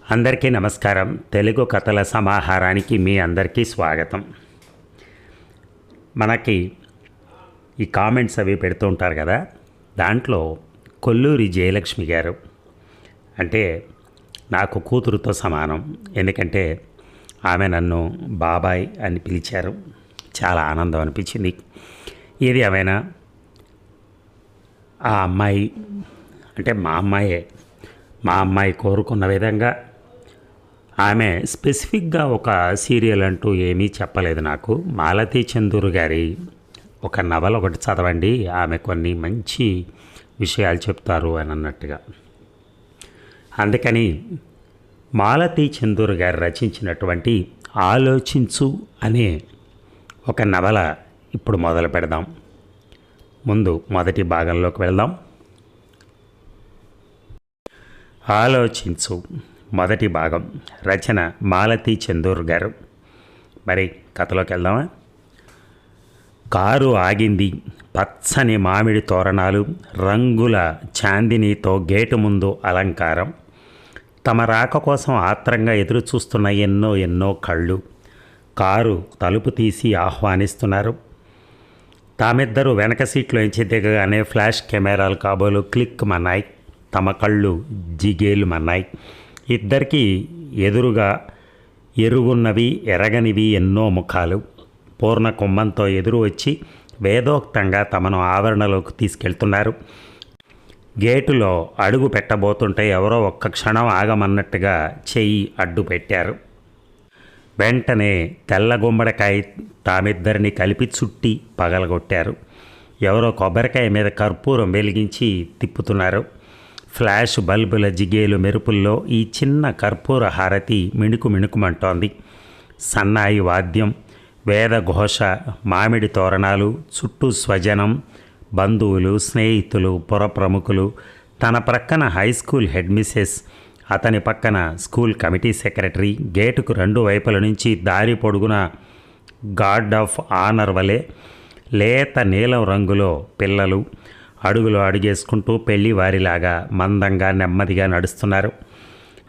అందరికీ నమస్కారం. తెలుగు కథల సమాహారానికి మీ అందరికీ స్వాగతం. మనకి ఈ కామెంట్స్ అవి పెడుతూ ఉంటారు కదా, దాంట్లో కొల్లూరి జయలక్ష్మి గారు అంటే నాకు కూతురుతో సమానం. ఎందుకంటే ఆమె నన్ను బాబాయ్ అని పిలిచారు. చాలా ఆనందం అనిపించింది. ఏది ఏమైనా ఆ అమ్మాయి అంటే మా అమ్మాయి కోరుకున్న విధంగా ఆమె స్పెసిఫిక్గా ఒక సీరియల్ అంటూ ఏమీ చెప్పలేదు నాకు. మాలతీ చందూర్ గారి ఒక నవల ఒకటి చదవండి, ఆమె కొన్ని మంచి విషయాలు చెప్తారు అని అన్నట్టుగా. అందుకని మాలతీ చందూర్ గారు రచించినటువంటి ఆలోచించు అనే ఒక నవల ఇప్పుడు మొదలు పెడదాం. ముందు మొదటి భాగంలోకి వెళ్దాం. ఆలోచించు మొదటి భాగం, రచన మాలతీ చందూర్ గారు. మరి కథలోకి వెళ్దామా? కారు ఆగింది. పచ్చని మామిడి తోరణాలు, రంగుల చాందినీతో గేటు ముందు అలంకారం. తమ రాక కోసం ఆత్రంగా ఎదురు చూస్తున్న ఎన్నో కళ్ళు కారు తలుపు తీసి ఆహ్వానిస్తున్నారు. తామిద్దరూ వెనక సీట్లోంచి దిగగానే ఫ్లాష్ కెమెరాలు కాబోలు క్లిక్ మన్నాయి. తమ కళ్ళు జిగేలు మన్నాయి. ఇద్దరికీ ఎదురుగా ఎరుగున్నవి ఎరగనివి ఎన్నో ముఖాలు. పూర్ణ కుంభంతో ఎదురు వచ్చి వేదోక్తంగా తమను ఆవరణలోకి తీసుకెళ్తున్నారు. గేటులో అడుగు పెట్టబోతుంటే ఎవరో ఒక్క క్షణం ఆగమన్నట్టుగా చెయ్యి అడ్డు పెట్టారు. వెంటనే తెల్ల గుమ్మడికాయ తామిద్దరిని కలిపి చుట్టి పగలగొట్టారు. ఎవరో కొబ్బరికాయ మీద కర్పూరం వెలిగించి తిప్పుతున్నారు. ఫ్లాష్ బల్బుల జిగేలు మెరుపుల్లో ఈ చిన్న కర్పూర హారతి మిణుకుమంటోంది. సన్నాయి వాద్యం, వేదఘోష, మామిడి తోరణాలు, చుట్టూ స్వజనం, బంధువులు, స్నేహితులు, పుర ప్రముఖులు. తన ప్రక్కన హై స్కూల్ హెడ్ మిసెస్, అతని పక్కన స్కూల్ కమిటీ సెక్రటరీ. గేటుకు రెండు వైపుల నుంచి దారి పొడుగున గార్డ్ ఆఫ్ ఆనర్ వలె లేత నీలం రంగులో పిల్లలు అడుగులు అడుగేసుకుంటూ పెళ్లి వారిలాగా మందంగా నెమ్మదిగా నడుస్తున్నారు.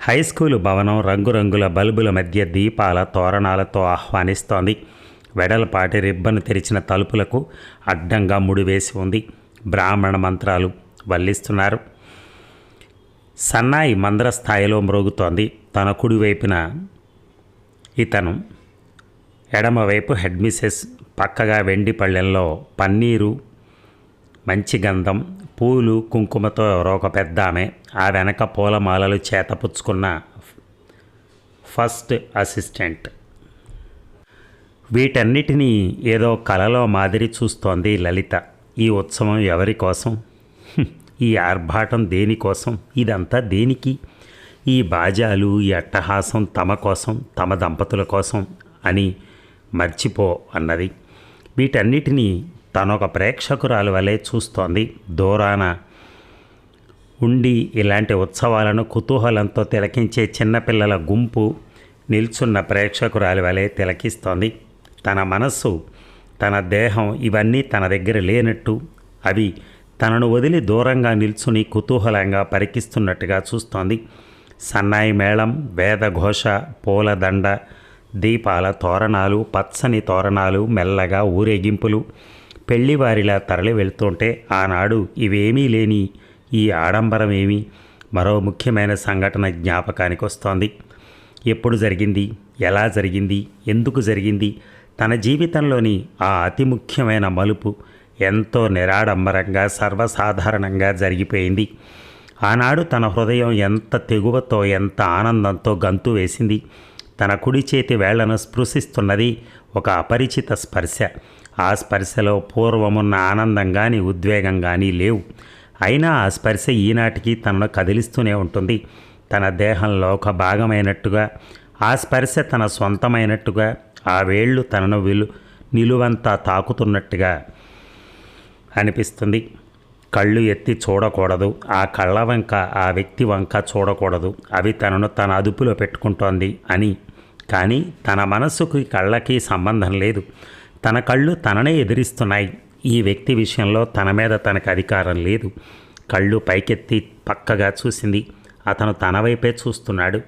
హై స్కూలు భవనం రంగురంగుల బల్బుల మధ్య దీపాల తోరణాలతో ఆహ్వానిస్తోంది. వెడలపాటి రిబ్బను తెరిచిన తలుపులకు అడ్డంగా ముడివేసి ఉంది. బ్రాహ్మణ మంత్రాలు వల్లిస్తున్నారు. సన్నాయి మంద్రస్థాయిలో మ్రోగుతోంది. తన కుడివైపున ఇతను, ఎడమవైపు హెడ్ మిసెస్. పక్కగా వెండి పళ్ళెంలో పన్నీరు, మంచి గంధం, పూలు, కుంకుమతో ఎవరో ఒక పెద్ద ఆమె. ఆ వెనక పూలమాలలు చేతపుచ్చుకున్న ఫస్ట్ అసిస్టెంట్. వీటన్నిటినీ ఏదో కలలో మాదిరి చూస్తోంది లలిత. ఈ ఉత్సవం ఎవరి కోసం? ఈ ఆర్భాటం దేనికోసం? ఇదంతా దేనికి? ఈ బాజాలు, ఈ అట్టహాసం తమ కోసం, తమ దంపతుల కోసం అని మర్చిపో అన్నది. వీటన్నిటినీ తనొక ప్రేక్షకురాలు వలె చూస్తోంది. దూరాన ఉండి ఇలాంటి ఉత్సవాలను కుతూహలంతో తిలకించే చిన్నపిల్లల గుంపు నిల్చున్న ప్రేక్షకురాలి వలె తిలకిస్తోంది. తన మనస్సు, తన దేహం ఇవన్నీ తన దగ్గర లేనట్టు, అవి తనను వదిలి దూరంగా నిల్చుని కుతూహలంగా పరికిస్తున్నట్టుగా చూస్తోంది. సన్నాయి మేళం, వేదఘోష, పూలదండ, దీపాల తోరణాలు, పచ్చని తోరణాలు, మెల్లగా ఊరేగింపులు, పెళ్లివారిలా తరలి వెళ్తుంటే ఆనాడు ఇవేమీ లేని ఈ ఆడంబరం ఏమి? మరో ముఖ్యమైన సంఘటన జ్ఞాపకానికి వస్తోంది. ఎప్పుడు జరిగింది? ఎలా జరిగింది? ఎందుకు జరిగింది? తన జీవితంలోని ఆ అతి ముఖ్యమైన మలుపు ఎంతో నిరాడంబరంగా సర్వసాధారణంగా జరిగిపోయింది. ఆనాడు తన హృదయం ఎంత తెగువతో, ఎంత ఆనందంతో గంతు వేసింది. తన కుడి చేతి వేళ్లను స్పృశిస్తున్నది ఒక అపరిచిత స్పర్శ. ఆ స్పర్శలో పూర్వమున్న ఆనందం కానీ ఉద్వేగం కానీ లేవు. అయినా ఆ స్పర్శ ఈనాటికి తనను కదిలిస్తూనే ఉంటుంది. తన దేహంలో ఒక భాగమైనట్టుగా, ఆ స్పర్శ తన సొంతమైనట్టుగా, ఆ వేళ్ళు తనను నిలువంతా తాకుతున్నట్టుగా అనిపిస్తుంది. కళ్ళు ఎత్తి చూడకూడదు, ఆ కళ్ళ వంక, ఆ వ్యక్తి వంక చూడకూడదు. అవి తనను తన అదుపులో పెట్టుకుంటోంది అని. కానీ తన మనస్సుకి కళ్ళకి సంబంధం లేదు. తన కళ్ళు తననే ఎదిరిస్తున్నాయి. ఈ వ్యక్తి విషయంలో తన మీద తనకు అధికారం లేదు. కళ్ళు పైకెత్తి పక్కగా చూసింది. అతను తన వైపే చూస్తున్నాడు.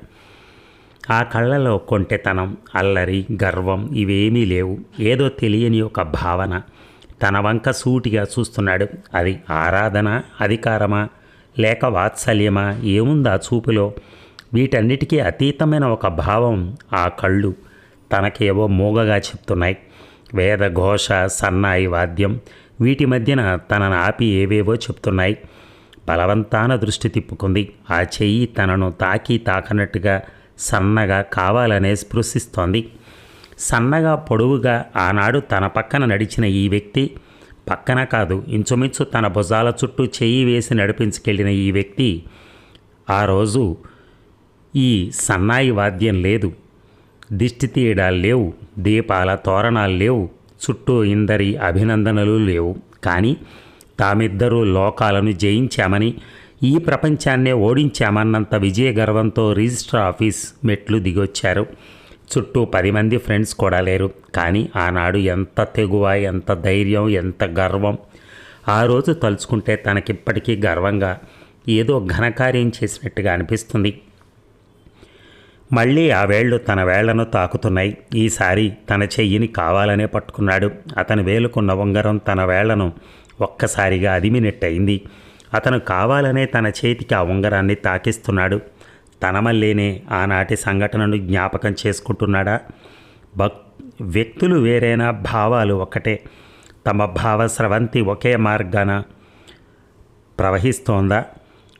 ఆ కళ్ళలో కొంటెతనం, అల్లరి, గర్వం ఇవేమీ లేవు. ఏదో తెలియని ఒక భావన. తన వంక సూటిగా చూస్తున్నాడు. అది ఆరాధన, అధికారమా, లేక వాత్సల్యమా? ఏముంది ఆ చూపులో? వీటన్నిటికీ అతీతమైన ఒక భావం ఆ కళ్ళు తనకేవో మూగగా చెప్తున్నాయి. వేద ఘోష, సన్నాయి వాద్యం వీటి మధ్యన తనను ఆపి ఏవేవో చెప్తున్నాయి. బలవంతాన దృష్టి తిప్పుకుంది. ఆ చెయ్యి తనను తాకనట్టుగా సన్నగా కావాలనే స్పృశిస్తోంది. సన్నగా పొడవుగా ఆనాడు తన పక్కన నడిచిన ఈ వ్యక్తి, పక్కన కాదు ఇంచుమించు తన భుజాల చుట్టూ చెయ్యి వేసి నడిపించుకెళ్ళిన ఈ వ్యక్తి, ఆ రోజు ఈ సన్నాయి వాద్యం లేదు, దిష్టి తీయడాలు లేవు, దీపాల తోరణాలు లేవు, చుట్టూ ఇందరి అభినందనలు లేవు. కానీ తామిద్దరూ లోకాలను జయించామని, ఈ ప్రపంచాన్నే ఓడించామన్నంత విజయ గర్వంతో రిజిస్టర్ ఆఫీస్ మెట్లు దిగొచ్చారు. చుట్టూ 10 మంది ఫ్రెండ్స్ కూడా లేరు. కానీ ఆనాడు ఎంత తెగువ, ఎంత ధైర్యం, ఎంత గర్వం! ఆ రోజు తలుచుకుంటే తనకిప్పటికీ గర్వంగా ఏదో ఘనకార్యం చేసినట్టుగా అనిపిస్తుంది. మళ్ళీ ఆ వేళ్లు తన వేళ్లను తాకుతున్నాయి. ఈసారి తన చెయ్యిని కావాలనే పట్టుకున్నాడు. అతని వేలుకున్న ఉంగరం తన వేళ్లను ఒక్కసారిగా అదిమినట్టయింది. అతను కావాలనే తన చేతికి ఆ ఉంగరాన్ని తాకిస్తున్నాడు. తన మళ్ళీనే ఆనాటి సంఘటనను జ్ఞాపకం చేసుకుంటున్నాడా? వ్యక్తులు వేరేనా, భావాలు ఒకటే? తమ భావ స్రవంతి ఒకే మార్గాన ప్రవహిస్తోందా?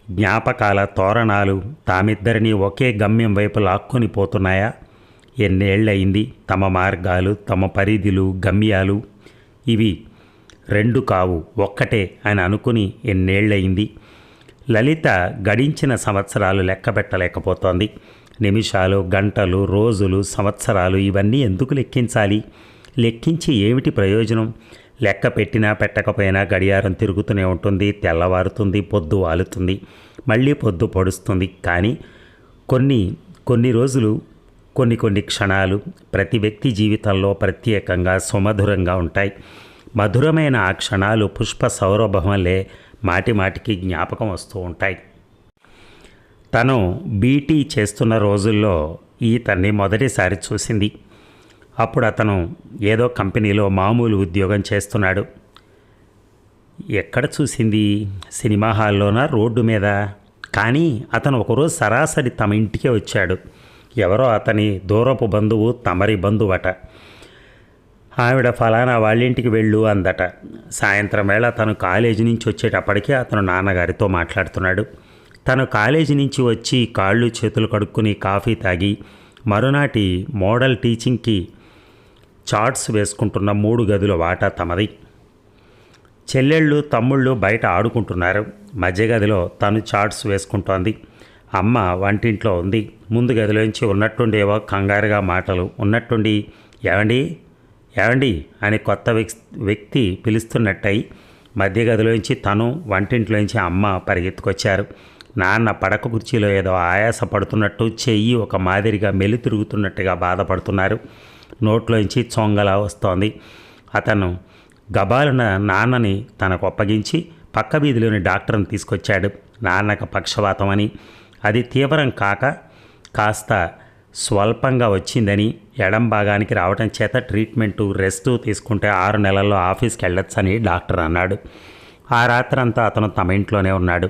జ్ఞాపకాల తోరణాలు తామిద్దరినీ ఒకే గమ్యం వైపు లాక్కొని పోతున్నాయా? ఎన్నేళ్లయింది తమ మార్గాలు, తమ పరిధులు, గమ్యాలు ఇవి 2 కావు, ఒక్కటే అని అనుకుని ఎన్నేళ్లయింది. లలిత గడించిన సంవత్సరాలు లెక్కబెట్టలేకపోతోంది. నిమిషాలు, గంటలు, రోజులు, సంవత్సరాలు ఇవన్నీ ఎందుకు లెక్కించాలి? లెక్కించి ఏమిటి ప్రయోజనం? లెక్క పెట్టినా పెట్టకపోయినా గడియారం తిరుగుతూనే ఉంటుంది. తెల్లవారుతుంది, పొద్దు వాలుతుంది, మళ్ళీ పొద్దు పొడుస్తుంది. కానీ కొన్ని రోజులు, కొన్ని క్షణాలు ప్రతి వ్యక్తి జీవితంలో ప్రత్యేకంగా సుమధురంగా ఉంటాయి. మధురమైన ఆ క్షణాలు పుష్ప సౌరభమలే మాటిమాటికి జ్ఞాపకం వస్తూ ఉంటాయి. తను బీటీ చేస్తున్న రోజుల్లో ఈతన్ని మొదటిసారి చూసింది. అప్పుడు అతను ఏదో కంపెనీలో మామూలు ఉద్యోగం చేస్తున్నాడు. ఎక్కడ చూసింది? సినిమా హాల్లోనా, రోడ్డు మీద? కానీ అతను ఒకరోజు సరాసరి తమ ఇంటికే వచ్చాడు. ఎవరో అతని దూరపు బంధువు, తమరి బంధువట. ఆవిడ ఫలానా వాళ్ళింటికి వెళ్ళు అందట. సాయంత్రం వేళ తను కాలేజీ నుంచి వచ్చేటప్పటికే అతను నాన్నగారితో మాట్లాడుతున్నాడు. తను కాలేజీ నుంచి వచ్చి కాళ్ళు చేతులు కడుక్కుని కాఫీ తాగి మరునాటి మోడల్ టీచింగ్కి చార్ట్స్ వేసుకుంటున్న 3 గదుల వాటా తమది. చెల్లెళ్ళు, తమ్ముళ్ళు బయట ఆడుకుంటున్నారు. మధ్య గదిలో తను చార్ట్స్ వేసుకుంటోంది. అమ్మ వంటింట్లో ఉంది. ముందు గదిలోంచి ఉన్నట్టుండేవో కంగారుగా మాటలు. ఉన్నట్టుండి ఏవండి ఏవండి అని కొత్త వ్యక్తి పిలుస్తున్నట్టయి మధ్య గదిలోంచి తను, వంటింట్లోంచి అమ్మ పరిగెత్తుకొచ్చారు. నాన్న పడక కుర్చీలో ఏదో ఆయాస పడుతున్నట్టు, చెయ్యి ఒక మాదిరిగా మెలితిరుగుతున్నట్టుగా బాధపడుతున్నారు. నోట్లోంచి చొంగలా వస్తోంది. అతను గబాలున నాన్నని తనకు అప్పగించి పక్క వీధిలోని డాక్టర్ని తీసుకొచ్చాడు. నాన్నకు పక్షవాతం అని, అది తీవ్రం కాక కాస్త స్వల్పంగా వచ్చిందని, ఎడం భాగానికి రావటం చేత ట్రీట్మెంటు, రెస్టు తీసుకుంటే 6 నెలల్లో ఆఫీస్కి వెళ్ళొచ్చని డాక్టర్ అన్నాడు. ఆ రాత్రంతా అతను తమ ఇంట్లోనే ఉన్నాడు.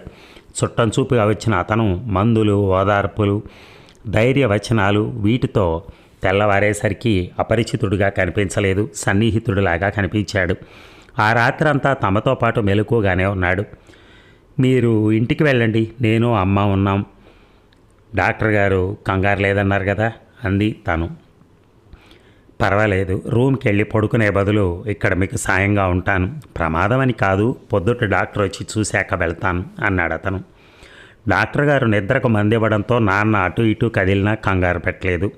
చుట్టం చూపుగా వచ్చిన అతను మందులు, ఓదార్పులు, ధైర్యవచనాలు వీటితో తెల్లవారేసరికి అపరిచితుడిగా కనిపించలేదు, సన్నిహితుడిలాగా కనిపించాడు. ఆ రాత్రంతా తమతో పాటు మెలకుగానే ఉన్నాడు. మీరు ఇంటికి వెళ్ళండి, నేను అమ్మ ఉన్నాం. డాక్టర్ గారు కంగారు లేదన్నారు కదా అంది తను. పర్వాలేదు, రూమ్కి వెళ్ళి పడుకునే బదులు ఇక్కడ మీకు సాయంగా ఉంటాను. ప్రమాదం అని కాదు, పొద్దుట డాక్టర్ వచ్చి చూశాక వెళ్తాను అన్నాడు అతను. డాక్టర్ గారు నిద్రకు మందివ్వడంతో నాన్న అటు ఇటు కదిలినా కంగారు పెట్టలేదు.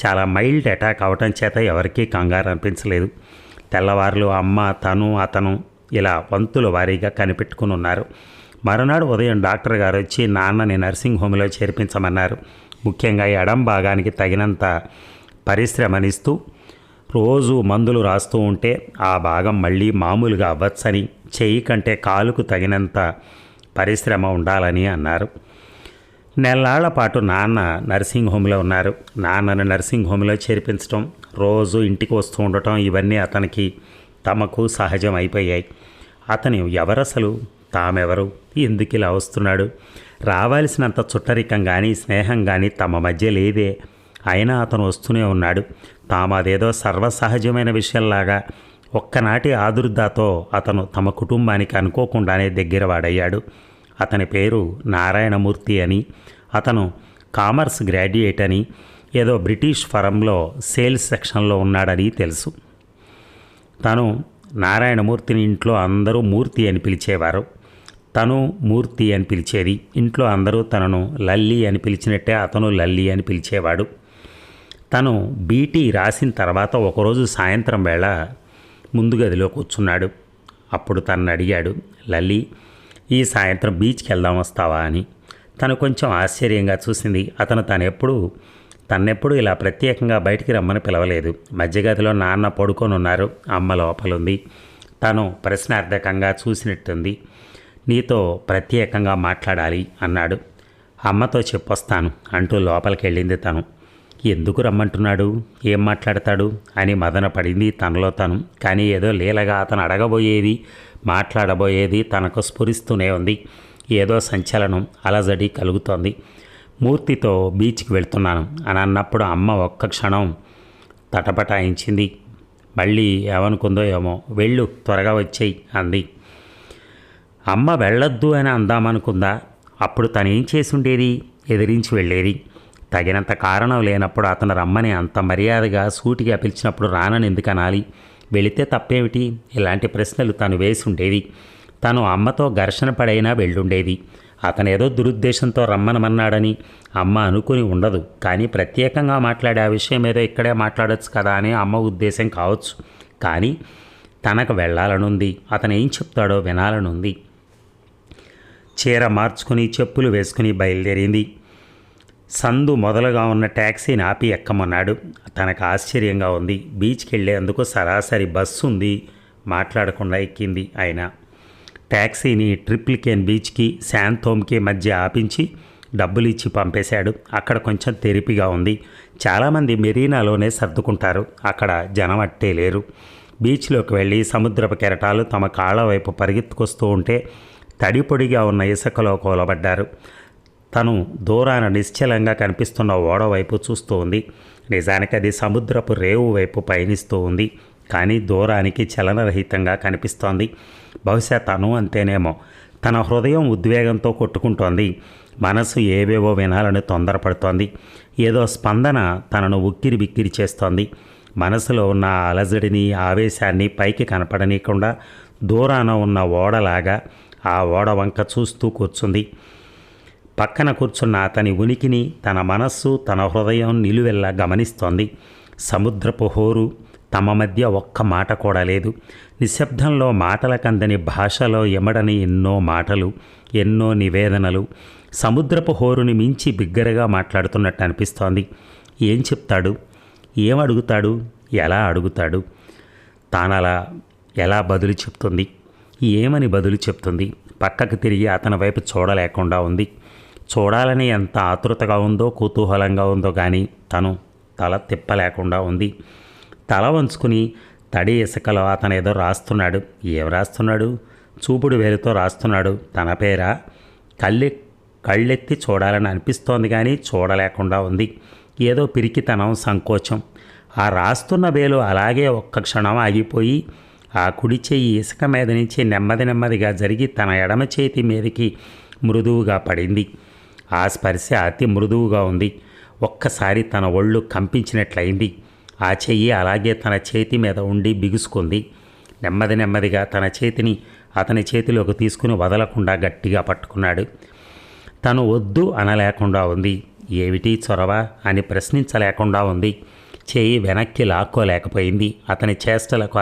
చాలా మైల్డ్ అటాక్ అవటం చేత ఎవరికీ కంగారు అనిపించలేదు. తెల్లవారులు అమ్మ, తను, అతను ఇలా వంతుల వారీగా కనిపెట్టుకుని ఉన్నారు. మరునాడు ఉదయం డాక్టర్ గారు వచ్చి నాన్నని నర్సింగ్ హోమ్లో చేర్పించమన్నారు. ముఖ్యంగా ఎడం భాగానికి తగినంత పరిశ్రమనిస్తూ రోజు మందులు రాస్తూ ఉంటే ఆ భాగం మళ్ళీ మామూలుగా అవ్వచ్చని, చెయ్యి కంటే కాలుకు తగినంత పరిశ్రమ ఉండాలని అన్నారు. నెల్లాళ్ల పాటు నాన్న నర్సింగ్ హోమ్లో ఉన్నారు. నాన్నను నర్సింగ్ హోమ్లో చేర్పించడం, రోజు ఇంటికి వస్తూ ఉండటం ఇవన్నీ అతనికి తమకు సహజం అయిపోయాయి. అతను ఎవరసలు, తామెవరు, ఎందుకు ఇలా వస్తున్నాడు? రావాల్సినంత చుట్టరికం కానీ స్నేహం కానీ తమ మధ్య లేదే. అయినా అతను వస్తూనే ఉన్నాడు. తాము అదేదో సర్వసహజమైన విషయంలాగా ఒక్కనాటి ఆదుర్దాతో అతను తమ కుటుంబానికి అనుకోకుండానే దగ్గరవాడయ్యాడు. అతని పేరు నారాయణమూర్తి అని, అతను కామర్స్ గ్రాడ్యుయేట్ అని, ఏదో బ్రిటిష్ ఫరంలో సేల్స్ సెక్షన్లో ఉన్నాడని తెలుసు. తను నారాయణమూర్తిని ఇంట్లో అందరూ మూర్తి అని పిలిచేవారు. తను మూర్తి అని పిలిచేది. ఇంట్లో అందరూ తనను లల్లి అని పిలిచినట్టే అతను లల్లి అని పిలిచేవాడు. తను బీటీ రాసిన తర్వాత ఒకరోజు సాయంత్రం వేళ ముందు గదిలో కూర్చున్నాడు. అప్పుడు తనను అడిగాడు, లల్లి, ఈ సాయంత్రం బీచ్కి వెళ్దాం వస్తావా అని. తను కొంచెం ఆశ్చర్యంగా చూసింది. అతను తన్నెప్పుడు ఇలా ప్రత్యేకంగా బయటికి రమ్మని పిలవలేదు. మధ్యగదిలో నాన్న పడుకొని ఉన్నారు, అమ్మ లోపలుంది. తను ప్రశ్నార్థకంగా చూసినట్టుంది. నీతో ప్రత్యేకంగా మాట్లాడాలి అన్నాడు. అమ్మతో చెప్పొస్తాను అంటూ లోపలికి వెళ్ళింది తను. ఎందుకు రమ్మంటున్నాడు, ఏం మాట్లాడతాడు అని మదన పడింది తనలో తను. కానీ ఏదో లీలగా అతను అడగబోయేది, మాట్లాడబోయేది తనకు స్ఫురిస్తూనే ఉంది. ఏదో సంచలనం, అలజడి కలుగుతోంది. మూర్తితో బీచ్కి వెళ్తున్నాను అని అన్నప్పుడు అమ్మ ఒక్క క్షణం తటపటాయించింది. మళ్ళీ ఏమనుకుందో ఏమో. వెళ్ళు, త్వరగా వచ్చేయి అంది. అమ్మ వెళ్ళొద్దు అని అందామనుకుందా? అప్పుడు తనేం చేసి ఉండేది? ఎదిరించి వెళ్ళేది. తగినంత కారణం లేనప్పుడు అతను రమ్మని అంత మర్యాదగా సూటిగా పిలిచినప్పుడు రానని ఎందుకు అనాలి? వెళితే తప్పేమిటి? ఇలాంటి ప్రశ్నలు తను వేసి ఉండేది. తను అమ్మతో ఘర్షణ పడైనా వెళ్ళుండేది. అతనేదో దురుద్దేశంతో రమ్మనమన్నాడని అమ్మ అనుకుని ఉండదు. కానీ ప్రత్యేకంగా మాట్లాడే ఆ విషయం ఏదో ఇక్కడే మాట్లాడొచ్చు కదా అని అమ్మ ఉద్దేశం కావచ్చు. కానీ తనకు వెళ్ళాలనుంది. అతను ఏం చెప్తాడో వినాలనుంది. చీర మార్చుకుని చెప్పులు వేసుకుని బయలుదేరింది. సందు మొదలుగా ఉన్న ట్యాక్సీని ఆపి ఎక్కమన్నాడు. తనకు ఆశ్చర్యంగా ఉంది. బీచ్కి వెళ్ళేందుకు సరాసరి బస్సు ఉంది. మాట్లాడకుండా ఎక్కింది. ఆయన ట్యాక్సీని ట్రిప్లికేన్ బీచ్కి శాంతోమ్కి మధ్య ఆపించి డబ్బులు ఇచ్చి పంపేశాడు. అక్కడ కొంచెం తెరిపిగా ఉంది. చాలామంది మెరీనాలోనే సర్దుకుంటారు. అక్కడ జనం అట్టే లేరు. బీచ్లోకి వెళ్ళి సముద్రపు కెరటాలు తమ కాళ్ళ వైపు పరిగెత్తుకొస్తూ ఉంటే తడిపొడిగా ఉన్న ఇసుకలో కూలబడ్డారు. తను దూరాన నిశ్చలంగా కనిపిస్తున్న ఓడ వైపు చూస్తూ ఉంది. నిజానికి అది సముద్రపు రేవు వైపు పయనిస్తూ ఉంది. కానీ దూరానికి చలనరహితంగా కనిపిస్తోంది. బహుశా తను అంతేనేమో. తన హృదయం ఉద్వేగంతో కొట్టుకుంటోంది. మనసు ఏవేవో వినాలని తొందరపడుతోంది. ఏదో స్పందన తనను ఉక్కిరి బిక్కిరి చేస్తోంది. మనసులో ఉన్న అలజడిని, ఆవేశాన్ని పైకి కనపడనీయకుండా దూరాన ఉన్న ఓడలాగా ఆ ఓడ వంక చూస్తూ కూర్చుంది. పక్కన కూర్చున్న అతని ఉనికిని తన మనస్సు, తన హృదయం నిలువెల్లా గమనిస్తోంది. సముద్రపు హోరు, తమ మధ్య ఒక్క మాట కూడా లేదు. నిశ్శబ్దంలో మాటలకందని భాషలో ఎమడని ఎన్నో మాటలు, ఎన్నో నివేదనలు. సముద్రపు హోరుని మించి బిగ్గరగా మాట్లాడుతున్నట్టు అనిపిస్తోంది. ఏం చెప్తాడు? ఏం అడుగుతాడు? ఎలా అడుగుతాడు? తానలా ఎలా బదులు చెప్తుంది? ఏమని బదులు చెప్తుంది? పక్కకు తిరిగి అతని వైపు చూడలేకుండా ఉంది. చూడాలని ఎంత ఆతృతగా ఉందో, కుతూహలంగా ఉందో కానీ తను తల తిప్పలేకుండా ఉంది. తల వంచుకుని తడి ఇసుకలో అతను ఏదో రాస్తున్నాడు. ఏం రాస్తున్నాడు? చూపుడు వేలుతో రాస్తున్నాడు. తన పేరా? కళ్ళెత్తి చూడాలని అనిపిస్తోంది కానీ చూడలేకుండా ఉంది. ఏదో పిరికితనం, సంకోచం. ఆ రాస్తున్న వేలు అలాగే ఒక్క క్షణం ఆగిపోయి ఆ కుడి చెయ్యి ఇసుక మీద నుంచి నెమ్మదిగా జరిగి తన ఎడమ చేతి మీదకి మృదువుగా పడింది. ఆ స్పర్శ అతి మృదువుగా ఉంది. ఒక్కసారి తన ఒళ్ళు కంపించినట్లయింది. ఆ చెయ్యి అలాగే తన చేతి మీద ఉండి బిగుసుకుంది. నెమ్మదిగా తన చేతిని అతని చేతిలోకి తీసుకుని వదలకుండా గట్టిగా పట్టుకున్నాడు. తను వద్దు అనలేకుండా ఉంది. ఏమిటి చొరవ అని ప్రశ్నించలేకుండా ఉంది. చేయి వెనక్కి లాక్కోలేకపోయింది. అతని చేష్టలకు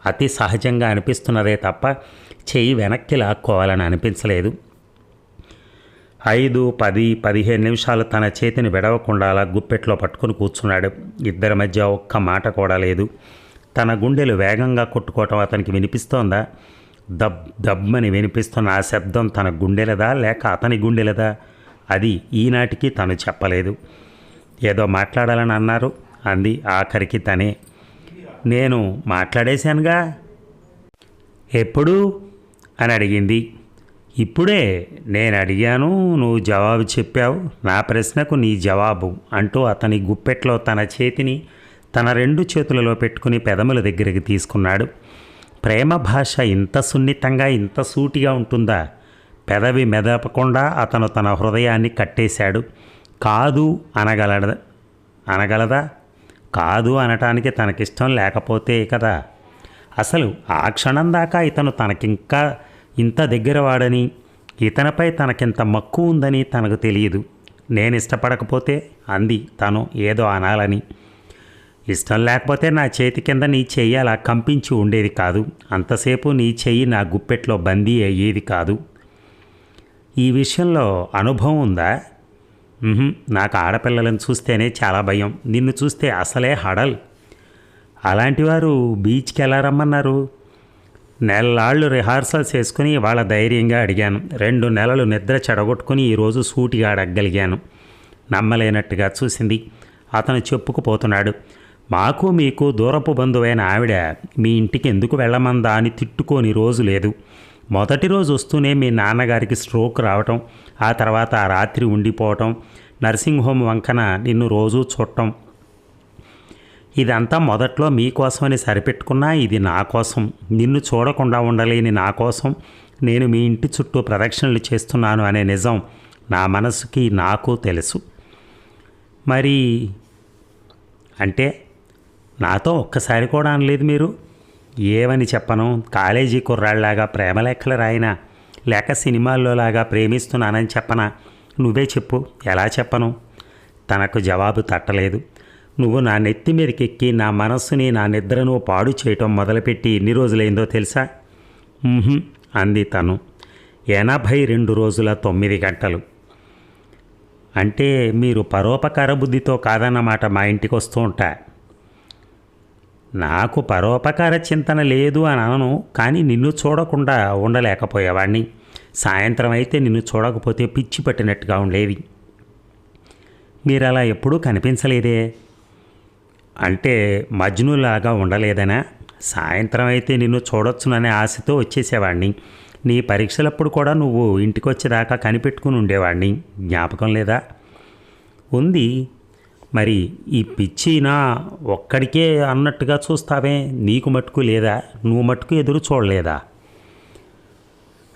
అతి సహజంగా అనిపిస్తున్నదే తప్ప చేయి వెనక్కి లాక్కోవాలని అనిపించలేదు. 5, 10, 15 నిమిషాలు తన చేతిని విడవకుండా అలా గుప్పెట్లో పట్టుకుని కూర్చున్నాడు. ఇద్దరి మధ్య ఒక్క మాట కూడా లేదు. తన గుండెలు వేగంగా కొట్టుకోవటం అతనికి వినిపిస్తోందా? దబ్బని వినిపిస్తున్న ఆ శబ్దం తన గుండెలదా లేక అతని గుండెలదా? అది ఈనాటికి తను చెప్పలేదు. ఏదో మాట్లాడాలని అన్నారు అంది ఆఖరికి తనే. నేను మాట్లాడేశానుగా. ఎప్పుడు అని అడిగింది. ఇప్పుడే నేను అడిగాను, నువ్వు జవాబు చెప్పావు, నా ప్రశ్నకు నీ జవాబు అంటూ అతని గుప్పెట్లో తన చేతిని తన 2 చేతులలో పెట్టుకుని పెదముల దగ్గరికి తీసుకున్నాడు. ప్రేమ భాష ఇంత సున్నితంగా ఇంత సూటిగా ఉంటుందా? పెదవి మెదపకుండా అతను తన హృదయాన్ని కట్టేశాడు. కాదు అనగలదా? కాదు అనటానికి తనకిష్టం లేకపోతే కదా. అసలు ఆ క్షణం దాకా ఇతను తనకింకా ఇంత దగ్గరవాడని, ఇతనిపై తనకింత మక్కువ ఉందని తనకు తెలియదు. నేను ఇష్టపడకపోతే అంది తను ఏదో అనాలని. ఇష్టం లేకపోతే నా చేతి కింద నీ చెయ్యి అలా కంపించి ఉండేది కాదు. అంతసేపు నీ చెయ్యి నా గుప్పెట్లో బందీ అయ్యేది కాదు. ఈ విషయంలో అనుభవం ఉందా? నాకు ఆడపిల్లలను చూస్తేనే చాలా భయం. నిన్ను చూస్తే అసలే హడల్. అలాంటి వారు బీచ్కి ఎలా రమ్మన్నారు? నెలలాళ్ళు రిహార్సల్స్ వేసుకుని వాళ్ళ ధైర్యంగా అడిగాను. 2 నెలలు నిద్ర చెడగొట్టుకుని ఈరోజు సూటిగా అడగగలిగాను. నమ్మలేనట్టుగా చూసింది. అతను చెప్పుకుపోతున్నాడు. మాకు మీకు దూరపు బంధువైన ఆవిడ మీ ఇంటికి ఎందుకు వెళ్ళమందా అని తిట్టుకోని రోజు లేదు. మొదటి రోజు వస్తూనే మీ నాన్నగారికి స్ట్రోక్ రావటం, ఆ తర్వాత ఆ రాత్రి ఉండిపోవటం, నర్సింగ్ హోమ్ వంకన నిన్ను రోజూ చూడటం, ఇదంతా మొదట్లో మీకోసమని సరిపెట్టుకున్నా ఇది నా కోసం, నిన్ను చూడకుండా ఉండలేని నా కోసం నేను మీ ఇంటి చుట్టూ ప్రదక్షిణలు చేస్తున్నాను అనే నిజం నా మనసుకి నాకు తెలుసు. మరి అంటే నాతో ఒక్కసారి కూడా అనలేదు మీరు? ఏమని చెప్పను? కాలేజీ కుర్రాళ్ళలాగా ప్రేమ లెక్కలు రాయినా, లేక సినిమాల్లోలాగా ప్రేమిస్తున్నానని చెప్పనా? నువ్వే చెప్పు, ఎలా చెప్పను? తనకు జవాబు తట్టలేదు. నువ్వు నా నెత్తి మీదకి ఎక్కి నా మనస్సుని నా నిద్రను పాడు చేయటం మొదలుపెట్టి ఎన్ని రోజులైందో తెలుసా? అంది తను. 82 రోజుల 9 గంటలు. అంటే మీరు పరోపకార బుద్ధితో కాదన్నమాట మా ఇంటికి వస్తూ ఉంటా. నాకు పరోపకార చింతన లేదు అని అనను, కానీ నిన్ను చూడకుండా ఉండలేకపోయేవాడిని. సాయంత్రం అయితే నిన్ను చూడకపోతే పిచ్చి పట్టినట్టుగా ఉండేది. మీరు అలా ఎప్పుడూ కనిపించలేదే. అంటే మజ్నులాగా ఉండలేదనా? సాయంత్రం అయితే నిన్ను చూడొచ్చుననే ఆశతో వచ్చేసేవాడిని. నీ పరీక్షలప్పుడు కూడా నువ్వు ఇంటికి వచ్చేదాకా కనిపెట్టుకుని ఉండేవాడిని. జ్ఞాపకం లేదా? ఉంది. మరి ఈ పిచ్చినా ఒక్కడికే అన్నట్టుగా చూస్తావే, నీకు మట్టుకు లేదా? నువ్వు మట్టుకు ఎదురు చూడలేదా?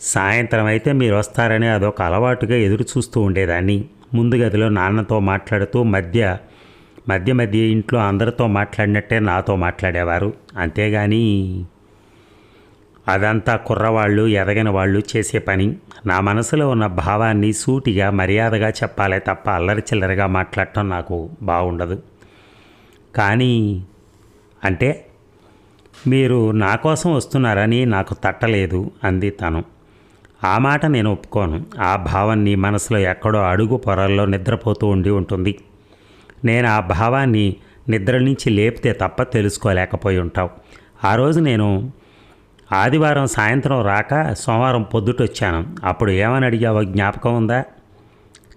సాయంత్రం అయితే మీరు వస్తారని అదొక అలవాటుగా ఎదురు చూస్తూ ఉండేదాన్ని. ముందు గదిలో నాన్నతో మాట్లాడుతూ మధ్య ఇంట్లో అందరితో మాట్లాడినట్టే నాతో మాట్లాడేవారు. అంతేగాని అదంతా కుర్రవాళ్ళు ఎదగని వాళ్ళు చేసే పని. నా మనసులో ఉన్న భావాన్ని సూటిగా మర్యాదగా చెప్పాలే తప్ప అల్లరి చిల్లరగా మాట్లాడటం నాకు బాగుండదు. కానీ అంటే మీరు నా కోసం వస్తున్నారని నాకు తట్టలేదు అంది తను. ఆ మాట నేను ఒప్పుకోను. ఆ భావం నీ మనసులో ఎక్కడో అడుగు పొరల్లో నిద్రపోతూ ఉండి ఉంటుంది. నేను ఆ భావాన్ని నిద్ర నుంచి లేపితే తప్ప తెలుసుకోలేకపోయి ఉంటావు. ఆ రోజు నేను ఆదివారం సాయంత్రం రాక సోమవారం పొద్దుటొచ్చాను. అప్పుడు ఏమని అడిగావో జ్ఞాపకం ఉందా?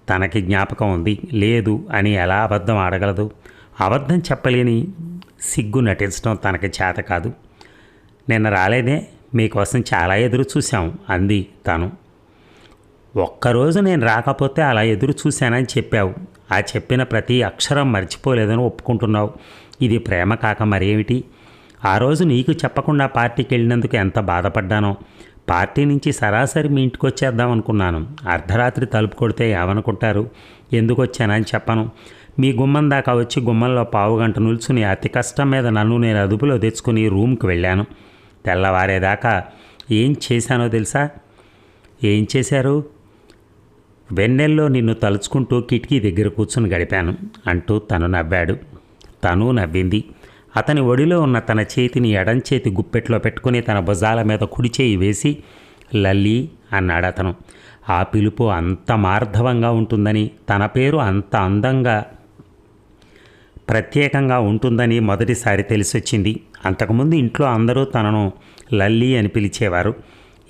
తనకి జ్ఞాపకం ఉంది. లేదు అని ఎలా అబద్ధం ఆడగలదు? అబద్ధం చెప్పలేని సిగ్గు నటించడం తనకి చేత కాదు. నిన్న రాలేదే, మీకోసం చాలా ఎదురు చూశాం అంది తను. ఒక్కరోజు నేను రాకపోతే అలా ఎదురు చూశానని చెప్పావు. ఆ చెప్పిన ప్రతి అక్షరం మర్చిపోలేదని ఒప్పుకుంటున్నావు. ఇది ప్రేమ కాక మరేమిటి? ఆ రోజు నీకు చెప్పకుండా పార్టీకి వెళ్ళినందుకు ఎంత బాధపడ్డానో. పార్టీ నుంచి సరాసరి మీ ఇంటికి వచ్చేద్దాం అనుకున్నాను. అర్ధరాత్రి తలుపు కొడితే ఏమనుకుంటారు? ఎందుకు వచ్చానని చెప్పను. మీ గుమ్మం దాకా వచ్చి గుమ్మంలో పావుగంట నిల్చుని అతి కష్టం మీద నన్ను నేను అదుపులో తెచ్చుకుని రూమ్కి వెళ్ళాను. తెల్లవారేదాకా ఏం చేశానో తెలుసా? ఏం చేశారు? వెన్నెల్లో నిన్ను తలుచుకుంటూ కిటికీ దగ్గర కూర్చుని గడిపాను అంటూ తను నవ్వాడు. తను నవ్వింది. అతని ఒడిలో ఉన్న తన చేతిని ఎడంచేతి గుప్పెట్లో పెట్టుకుని తన భుజాల మీద కుడి చేయి వేసి లల్లి అన్నాడు అతను. ఆ పిలుపు అంత మార్ధవంగా ఉంటుందని, తన పేరు అంత అందంగా ప్రత్యేకంగా ఉంటుందని మొదటిసారి తెలిసొచ్చింది. అంతకుముందు ఇంట్లో అందరూ తనను లల్లి అని పిలిచేవారు.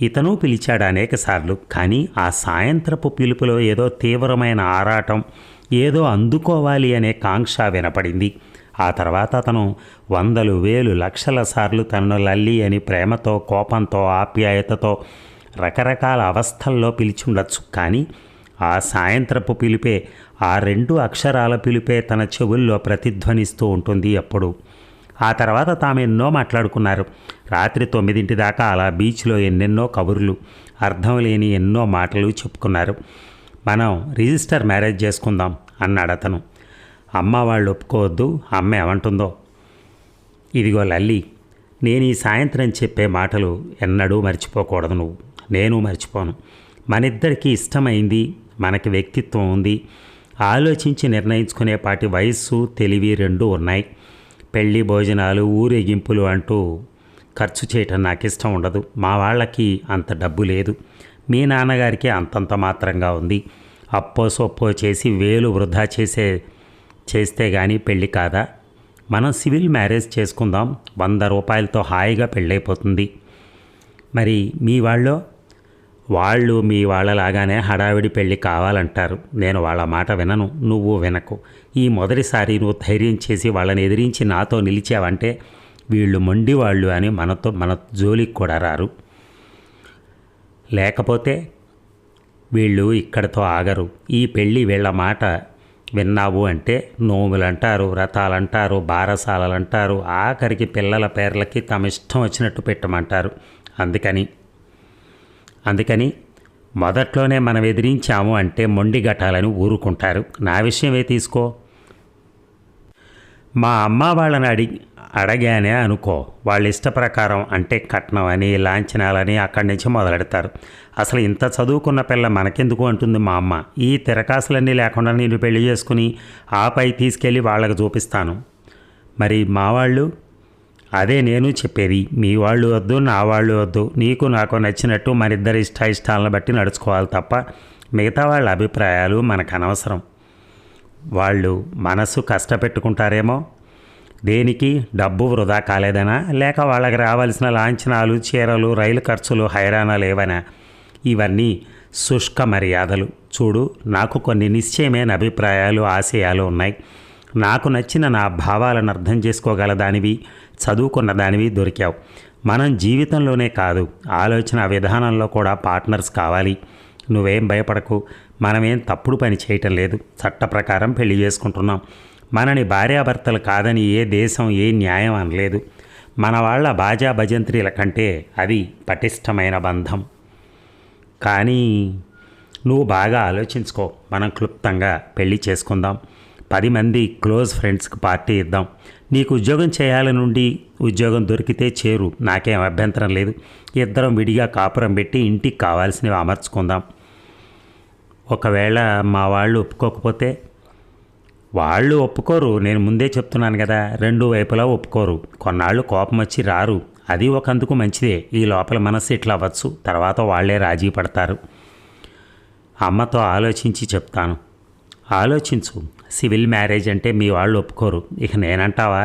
ఇతను పిలిచాడు అనేకసార్లు. కానీ ఆ సాయంత్రపు పిలుపులో ఏదో తీవ్రమైన ఆరాటం, ఏదో అందుకోవాలి అనే కాంక్ష వినపడింది. ఆ తర్వాత అతను వందలు వేలు లక్షల సార్లు తనను లల్లి అని ప్రేమతో, కోపంతో, ఆప్యాయతతో రకరకాల అవస్థల్లో పిలిచుండొచ్చు. కానీ ఆ సాయంత్రపు పిలిపే, ఆ 2 అక్షరాల పిలిపే తన చెవుల్లో ప్రతిధ్వనిస్తూ ఉంటుంది ఎప్పుడు. ఆ తర్వాత తాము ఎన్నో మాట్లాడుకున్నారు. రాత్రి 9 దాకా అలా బీచ్లో ఎన్నెన్నో కబుర్లు, అర్థం లేని ఎన్నో మాటలు చెప్పుకున్నారు. మనం రిజిస్టర్ మ్యారేజ్ చేసుకుందాం అన్నాడు అతను. అమ్మ వాళ్ళు ఒప్పుకోవద్దు, అమ్మ ఏమంటుందో. ఇదిగో లల్లి, నేను ఈ సాయంత్రం చెప్పే మాటలు ఎన్నడూ మర్చిపోకూడదు నువ్వు. నేను మర్చిపోను. మనిద్దరికీ ఇష్టమైంది, మనకి వ్యక్తిత్వం ఉంది, ఆలోచించి నిర్ణయించుకునేపాటి వయస్సు, తెలివి 2 ఉన్నాయి. పెళ్ళి, భోజనాలు, ఊరేగింపులు అంటూ ఖర్చు చేయటం నాకు ఇష్టం ఉండదు. మా వాళ్ళకి అంత డబ్బు లేదు. మీ నాన్నగారికి అంతంత మాత్రంగా ఉంది. అప్పో సొప్పో చేసి వేలు వృధా చేస్తే కానీ పెళ్ళి కాదా? మనం సివిల్ మ్యారేజ్ చేసుకుందాం. 100 రూపాయలతో హాయిగా పెళ్ళైపోతుంది. మరి మీ వాళ్ళు మీ వాళ్ళలాగానే హడావిడి పెళ్ళి కావాలంటారు. నేను వాళ్ళ మాట వినను, నువ్వు వినకు. ఈ మొదటిసారి నువ్వు ధైర్యం చేసి వాళ్ళని ఎదిరించి నాతో నిలిచావంటే వీళ్ళు మొండివాళ్ళు అని మన జోలికి కూడా రారు. లేకపోతే వీళ్ళు ఇక్కడితో ఆగరు. ఈ పెళ్ళి వీళ్ళ మాట విన్నావు అంటే నోములంటారు, వ్రతాలంటారు, బారసాలలంటారు, ఆఖరికి పిల్లల పేర్లకి తమ ఇష్టం వచ్చినట్టు పెట్టమంటారు. అందుకని మొదట్లోనే మనం ఎదిరించాము అంటే మొండి గట్టాలని ఊరుకుంటారు. నా విషయమే తీసుకో. మా అమ్మ వాళ్ళని అడగానే అనుకో, వాళ్ళ ఇష్ట ప్రకారం అంటే కట్నం అని, లాంఛనాలని అక్కడి నుంచి మొదలెడతారు. అసలు ఇంత చదువుకున్న పిల్ల మనకెందుకు అంటుంది మా అమ్మ. ఈ తిరకాసులన్నీ లేకుండా నేను పెళ్లి చేసుకుని ఆపై తీసుకెళ్ళి వాళ్ళకి చూపిస్తాను. మరి మా వాళ్ళు? అదే నేను చెప్పేది. మీ వాళ్ళు వద్దు, నా వాళ్ళు వద్దు. నీకు నాకు నచ్చినట్టు మనిద్దరి ఇష్టాలను బట్టి నడుచుకోవాలి తప్ప మిగతా వాళ్ళ అభిప్రాయాలు మనకు అనవసరం. వాళ్ళు మనసు కష్టపెట్టుకుంటారేమో. దేనికి? డబ్బు వృధా కాలేదనా, లేక వాళ్ళకి రావాల్సిన లాంఛనాలు, చీరలు, రైలు ఖర్చులు హైరానా లేవనా? ఇవన్నీ శుష్క మర్యాదలు. చూడు, నాకు కొన్ని నిశ్చయమైన అభిప్రాయాలు, ఆశయాలు ఉన్నాయి. నాకు నచ్చిన నా భావాలను అర్థం చేసుకోగల దానివి, చదువుకున్న దానివి దొరికావు. మనం జీవితంలోనే కాదు, ఆలోచన విధానంలో కూడా పార్ట్నర్స్ కావాలి. నువ్వేం భయపడకు. మనమేం తప్పుడు పని చేయటం లేదు. చట్ట ప్రకారం పెళ్లి చేసుకుంటున్నాం. మనని భార్యాభర్తలు కాదని ఏ దేశం, ఏ న్యాయం అనలేదు. మన వాళ్ళ బాజా భజంత్రీల కంటే అది పటిష్టమైన బంధం. కానీ నువ్వు బాగా ఆలోచించుకో. మనం క్లుప్తంగా పెళ్లి చేసుకుందాం. 10 మంది క్లోజ్ ఫ్రెండ్స్కి పార్టీ ఇద్దాం. నీకు ఉద్యోగం చేయాలనుండి ఉద్యోగం దొరికితే చేరు, నాకేం అభ్యంతరం లేదు. ఇద్దరం విడిగా కాపురం పెట్టి ఇంటికి కావాల్సినవి అమర్చుకుందాం. ఒకవేళ మా వాళ్ళు ఒప్పుకోకపోతే? వాళ్ళు ఒప్పుకోరు, నేను ముందే చెప్తున్నాను కదా. 2 వైపులా ఒప్పుకోరు. కొన్నాళ్ళు కోపం వచ్చి రారు. అది ఒకందుకు మంచిదే. ఈ లోపల మనస్సు ఇట్లా అవ్వచ్చు, తర్వాత వాళ్లే రాజీ పడతారు. అమ్మతో ఆలోచించి చెప్తాను. ఆలోచించు. సివిల్ మ్యారేజ్ అంటే మీ వాళ్ళు ఒప్పుకోరు. ఇక నేనంటావా?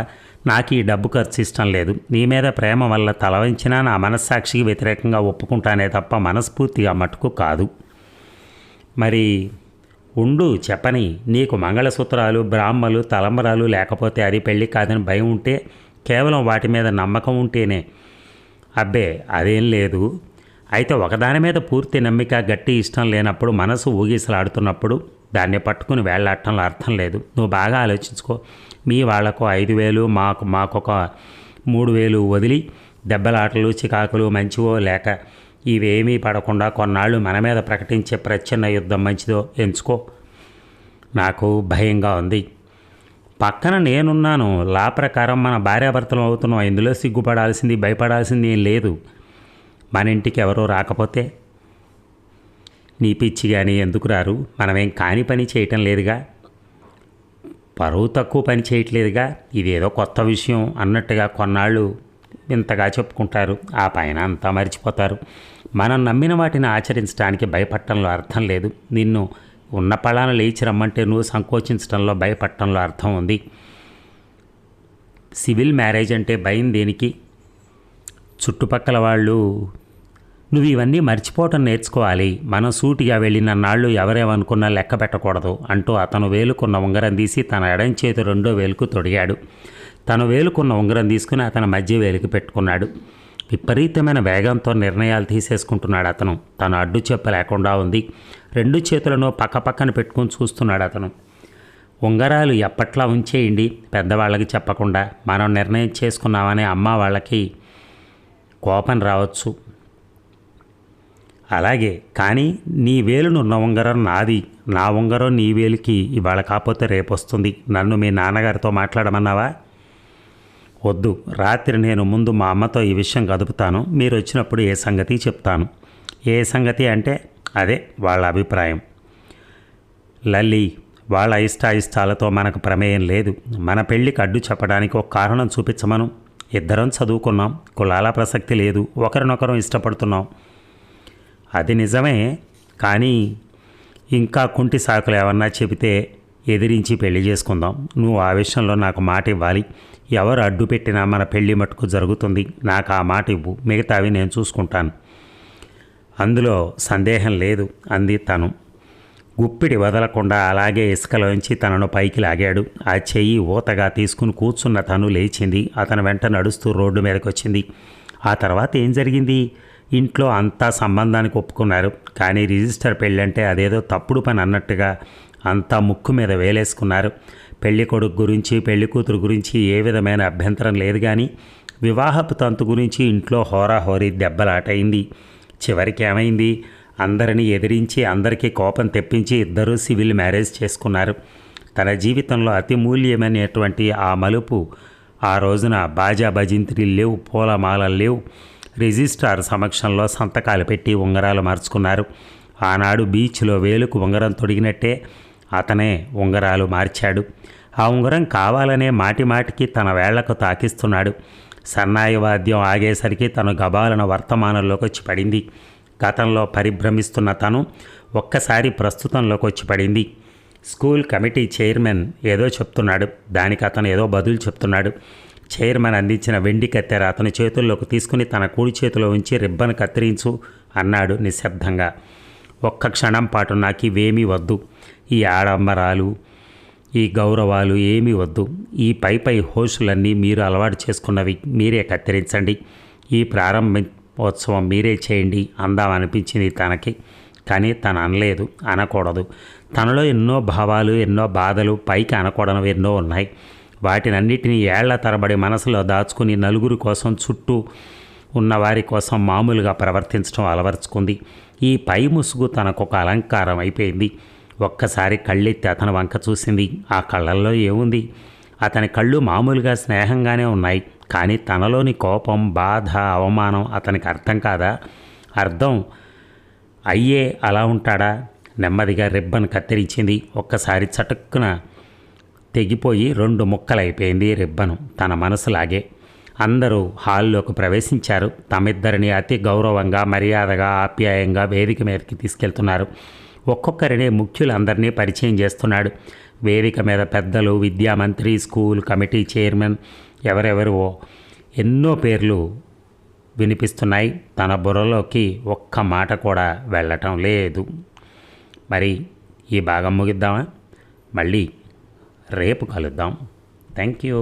నాకు ఈ డబ్బు ఖర్చు ఇష్టం లేదు. నీ మీద ప్రేమ వల్ల తల వంచినా నా మనస్సాక్షికి వ్యతిరేకంగా ఒప్పుకుంటానే తప్ప మనస్ఫూర్తిగా మట్టుకు కాదు. మరి ఉండు చెప్పని. నీకు మంగళసూత్రాలు, బ్రాహ్మలు, తలంబరాలు లేకపోతే అది పెళ్ళి కాదని భయం ఉంటే, కేవలం వాటి మీద నమ్మకం ఉంటేనే. అబ్బే అదేం లేదు. అయితే ఒకదాని మీద పూర్తి నమ్మిక, గట్టి ఇష్టం లేనప్పుడు, మనసు ఊగిసలాడుతున్నప్పుడు దాన్ని పట్టుకుని వేళ్లాడటంలో అర్థం లేదు. నువ్వు బాగా ఆలోచించుకో. మీ వాళ్లకు 5,000, మాకొక 3,000 వదిలి దెబ్బలాటలు, చికాకులు మంచివో లేక ఇవేమీ పడకుండా కొన్నాళ్ళు మన మీద ప్రకటించే ప్రచ్ఛన్న యుద్ధం మంచిదో ఎంచుకో. నాకు భయంగా ఉంది. పక్కన నేనున్నాను. లా ప్రకారం మన భార్యాభర్తలు అవుతున్నాం. ఇందులో సిగ్గుపడాల్సింది, భయపడాల్సింది ఏం లేదు. మన ఇంటికి ఎవరో రాకపోతే? నీ పిచ్చి కానీ ఎందుకు రారు? మనమేం కాని పని చేయటం లేదుగా, పరువు తక్కువ పని చేయట్లేదుగా. ఇదేదో కొత్త విషయం అన్నట్టుగా కొన్నాళ్ళు ఇంతగా చెప్పుకుంటారు. ఆ పైన అంతా మర్చిపోతారు. మనం నమ్మిన వాటిని ఆచరించడానికి భయపడటంలో అర్థం లేదు. నిన్ను ఉన్న పళాన లేచి రమ్మంటే నువ్వు సంకోచించడంలో, భయపడటంలో అర్థం ఉంది. సివిల్ మ్యారేజ్ అంటే భయం దేనికి? చుట్టుపక్కల వాళ్ళు నువ్వు ఇవన్నీ మర్చిపోవటం నేర్చుకోవాలి. మనం సూటిగా వెళ్ళిన నాళ్ళు ఎవరేమనుకున్నా లెక్క పెట్టకూడదు అంటూ అతను వేలుకున్న ఉంగరం తీసి తన ఎడం చేతి రెండో వేలుకు తొడిగాడు. తను వేలుకున్న ఉంగరం తీసుకుని అతని మధ్య వేలికి పెట్టుకున్నాడు. విపరీతమైన వేగంతో నిర్ణయాలు తీసేసుకుంటున్నాడు అతను. తను అడ్డు చెప్ప లేకుండా ఉంది. రెండు చేతులను పక్కపక్కన పెట్టుకుని చూస్తున్నాడు అతను. ఉంగరాలు ఎప్పట్లా ఉంచేయండి, పెద్దవాళ్ళకి చెప్పకుండా. మనం నిర్ణయం చేసుకున్నామని అమ్మ వాళ్ళకి కోపం రావచ్చు. అలాగే, కానీ నీ వేలునున్న ఉంగరం నాది, నా ఉంగరం నీ వేలికి ఇవాళ కాకపోతే రేపు వస్తుంది. నన్ను మీ నాన్నగారితో మాట్లాడమన్నావా? వద్దు, రాత్రి నేను ముందు మా అమ్మతో ఈ విషయం కదుపుతాను. మీరు వచ్చినప్పుడు ఏ సంగతి చెప్తాను. ఏ సంగతి అంటే అదే వాళ్ళ అభిప్రాయం. లల్లి, వాళ్ళ ఇష్టాయిష్టాలతో మనకు ప్రమేయం లేదు. మన పెళ్ళికి అడ్డు చెప్పడానికి ఒక కారణం చూపించమను. ఇద్దరం చదువుకున్నాం, కులాల ప్రసక్తి లేదు, ఒకరినొకరం ఇష్టపడుతున్నాం. అది నిజమే, కానీ ఇంకా కుంటి సాకులు ఏమన్నా చెబితే ఎదిరించి పెళ్లి చేసుకుందాం. నువ్వు ఆ విషయంలో నాకు మాట ఇవ్వాలి. ఎవరు అడ్డు పెట్టినా మన పెళ్లి మట్టుకు జరుగుతుంది. నాకు ఆ మాట ఇవ్వు, మిగతావి నేను చూసుకుంటాను. అందులో సందేహం లేదు అంది తను. గుప్పిడి వదలకుండా అలాగే ఇసుకలోంచి తనను పైకి లాగాడు. ఆ చెయ్యి ఊతగా తీసుకుని కూర్చున్న తను లేచింది. అతను వెంట నడుస్తూ రోడ్డు మీదకి వచ్చింది. ఆ తర్వాత ఏం జరిగింది? ఇంట్లో అంతా సంబంధానికి ఒప్పుకున్నారు. కానీ రిజిస్టర్ పెళ్ళంటే అదేదో తప్పుడు పని అన్నట్టుగా అంతా ముక్కు మీద వేలేసుకున్నారు. పెళ్లి కొడుకు గురించి, పెళ్లి కూతురు గురించి ఏ విధమైన అభ్యంతరం లేదు. కానీ వివాహపు తంతు గురించి ఇంట్లో హోరాహోరీ దెబ్బలాటైంది. చివరికి ఏమైంది? అందరినీ ఎదిరించి, అందరికీ కోపం తెప్పించి ఇద్దరూ సివిల్ మ్యారేజ్ చేసుకున్నారు. తన జీవితంలో అతి మూల్యమైనటువంటి ఆ మలుపు ఆ రోజున బాజా భజింత్రీలు లేవు, పూలమాలలు లేవు. రిజిస్ట్రార్ సమక్షంలో సంతకాలు పెట్టి ఉంగరాలు మార్చుకున్నారు. ఆనాడు బీచ్లో వేలుకు ఉంగరం తొడిగినట్టే అతనే ఉంగరాలు మార్చాడు. ఆ ఉంగరం కావాలనే మాటిమాటికి తన వేళ్లకు తాకిస్తున్నాడు. సన్నాయి వాద్యం ఆగేసరికి తను గబాలన వర్తమానంలోకి వచ్చి పడింది. గతంలో పరిభ్రమిస్తున్న తను ఒక్కసారి ప్రస్తుతంలోకి వచ్చి పడింది. స్కూల్ కమిటీ చైర్మన్ ఏదో చెప్తున్నాడు, దానికి అతను ఏదో బదులు చెప్తున్నాడు. చైర్మన్ అందించిన వెండి కత్తెర అతని చేతుల్లోకి తీసుకుని తన కుడి చేతిలో ఉంచి రిబ్బన్ కత్తిరించు అన్నాడు నిశ్శబ్దంగా. ఒక్క క్షణం పాటు నాకు ఇవేమీ వద్దు, ఈ ఆడంబరాలు, ఈ గౌరవాలు ఏమీ వద్దు. ఈ పై హోషులన్నీ మీరు అలవాటు చేసుకున్నవి, మీరే కత్తిరించండి. ఈ ప్రారంభోత్సవం మీరే చేయండి అందామనిపించింది తనకి. కానీ తను అనలేదు, అనకూడదు. తనలో ఎన్నో భావాలు, ఎన్నో బాధలు, పైకి అనకూడనివి ఎన్నో ఉన్నాయి. వాటినన్నిటినీ ఏళ్ల తరబడి మనసులో దాచుకుని నలుగురి కోసం, చుట్టూ ఉన్నవారి కోసం మామూలుగా ప్రవర్తించడం అలవర్చుకుంది. ఈ పై ముసుగు తనకొక అలంకారం అయిపోయింది. ఒక్కసారి కళ్ళెత్తి అతని వంక చూసింది. ఆ కళ్ళల్లో ఏముంది? అతని కళ్ళు మామూలుగా స్నేహంగానే ఉన్నాయి. కానీ తనలోని కోపం, బాధ, అవమానం అతనికి అర్థం కాదా? అర్థం అయ్యే అలా ఉంటాడా? నెమ్మదిగా రిబ్బన్ కత్తిరించింది. ఒక్కసారి చటుక్కున తెగిపోయి 2 ముక్కలైపోయింది రిబ్బను తన మనసులాగే. అందరూ హాల్లోకి ప్రవేశించారు. తమిద్దరిని అతి గౌరవంగా, మర్యాదగా, ఆప్యాయంగా వేదిక మీదకి తీసుకెళ్తున్నారు. ఒక్కొక్కరిని ముఖ్యులందరినీ పరిచయం చేస్తున్నాడు. వేదిక మీద పెద్దలు, విద్యామంత్రి, స్కూల్ కమిటీ చైర్మన్, ఎవరెవరో ఎన్నో పేర్లు వినిపిస్తున్నాయి. తన బుర్రలోకి ఒక్క మాట కూడా వెళ్ళటం లేదు. మరి ఈ భాగం ముగిద్దామా? మళ్ళీ రేపు కలుద్దాం. Thank you.